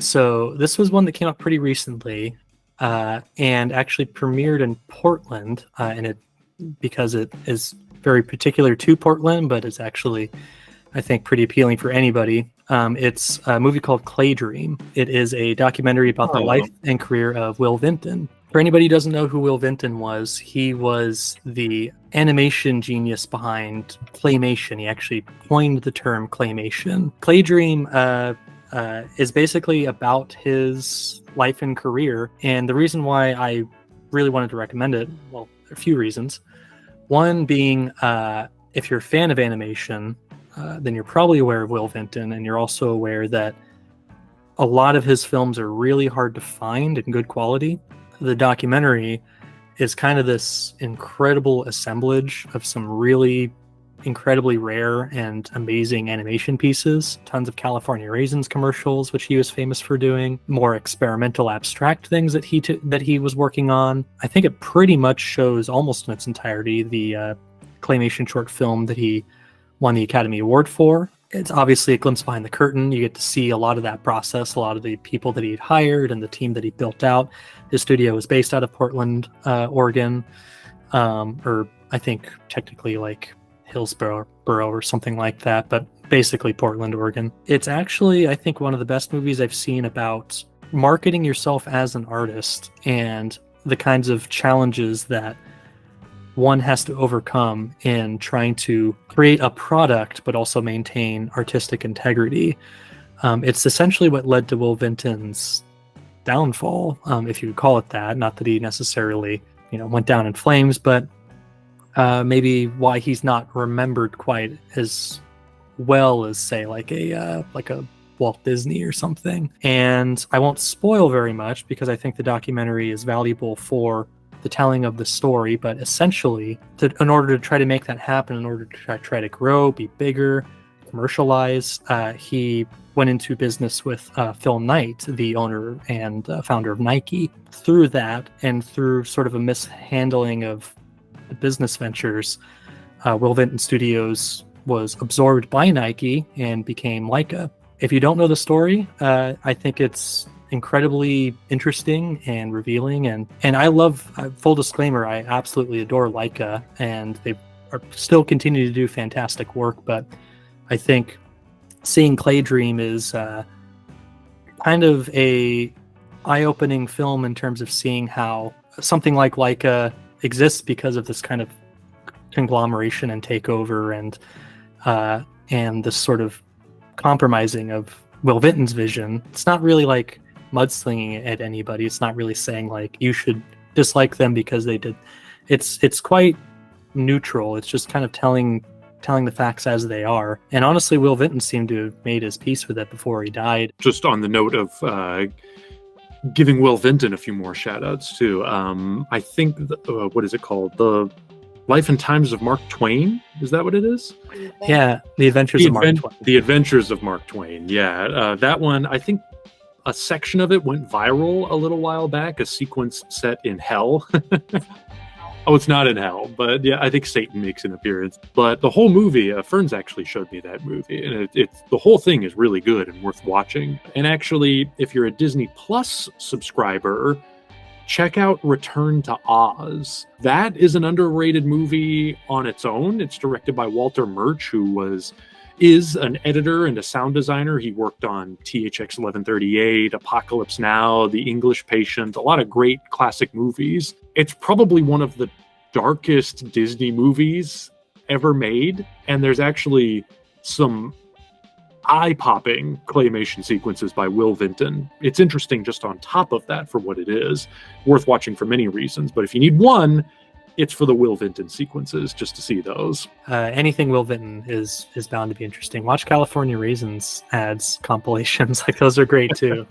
So this was one that came out pretty recently, and actually premiered in Portland, and it because it is very particular to Portland, but it's actually, I think, pretty appealing for anybody. It's a movie called Claydream. It is a documentary about the life and career of Will Vinton. For anybody who doesn't know who Will Vinton was, he was the animation genius behind claymation. He actually coined the term claymation. Claydream is basically about his life and career. And the reason why I really wanted to recommend it, well, a few reasons. One being, if you're a fan of animation, then you're probably aware of Will Vinton, and you're also aware that a lot of his films are really hard to find in good quality. The documentary is kind of this incredible assemblage of some really incredibly rare and amazing animation pieces. Tons of California Raisins commercials, which he was famous for doing. More experimental, abstract things that he was working on. I think it pretty much shows almost in its entirety the claymation short film that he won the Academy Award for. It's obviously a glimpse behind the curtain. You get to see a lot of that process, a lot of the people that he'd hired and the team that he built out. His studio was based out of Portland, Oregon, or I think technically like Hillsborough or something like that, but basically Portland, Oregon. It's actually, I think, one of the best movies I've seen about marketing yourself as an artist and the kinds of challenges that one has to overcome in trying to create a product but also maintain artistic integrity. It's essentially what led to Will Vinton's downfall, if you would call it that. Not that he necessarily, went down in flames, but maybe why he's not remembered quite as well as, say, like a Walt Disney or something. And I won't spoil very much because I think the documentary is valuable for the telling of the story, but essentially, in order to try to make that happen, in order to try to grow, be bigger, commercialize, he went into business with Phil Knight, the owner and founder of Nike. Through that, and through sort of a mishandling of the business ventures, Will Vinton Studios was absorbed by Nike and became Leica. If you don't know the story, I think it's incredibly interesting and revealing, and I love, full disclaimer, I absolutely adore Leica, and they are still continue to do fantastic work, but I think seeing Claydream is kind of a eye-opening film in terms of seeing how something like Leica exists because of this kind of conglomeration and takeover and this sort of compromising of Will Vinton's vision. It's not really like mudslinging at anybody. It's not really saying like you should dislike them because they did. It's quite neutral. It's just kind of telling the facts as they are. And honestly, Will Vinton seemed to have made his peace with it before he died. Just on the note of giving Will Vinton a few more shout outs too. I think what is it called? The Life and Times of Mark Twain? Is that what it is? Yeah, The Adventures of Mark Twain. The Adventures of Mark Twain. Yeah, that one, I think a section of it went viral a little while back, a sequence set in hell. Oh, it's not in hell, but yeah, I think Satan makes an appearance. But the whole movie, Ferns actually showed me that movie, and it's the whole thing is really good and worth watching. And actually, if you're a Disney Plus subscriber, check out Return to Oz. That is an underrated movie on its own. It's directed by Walter Murch, who is an editor and a sound designer. He worked on THX 1138, Apocalypse Now, The English Patient, a lot of great classic movies. It's probably one of the darkest Disney movies ever made, and there's actually some eye-popping claymation sequences by Will Vinton. It's interesting just on top of that for what it is. Worth watching for many reasons, but if you need one, it's for the Will Vinton sequences, just to see those. Anything Will Vinton is bound to be interesting. Watch California Raisins ads compilations. Like, those are great too.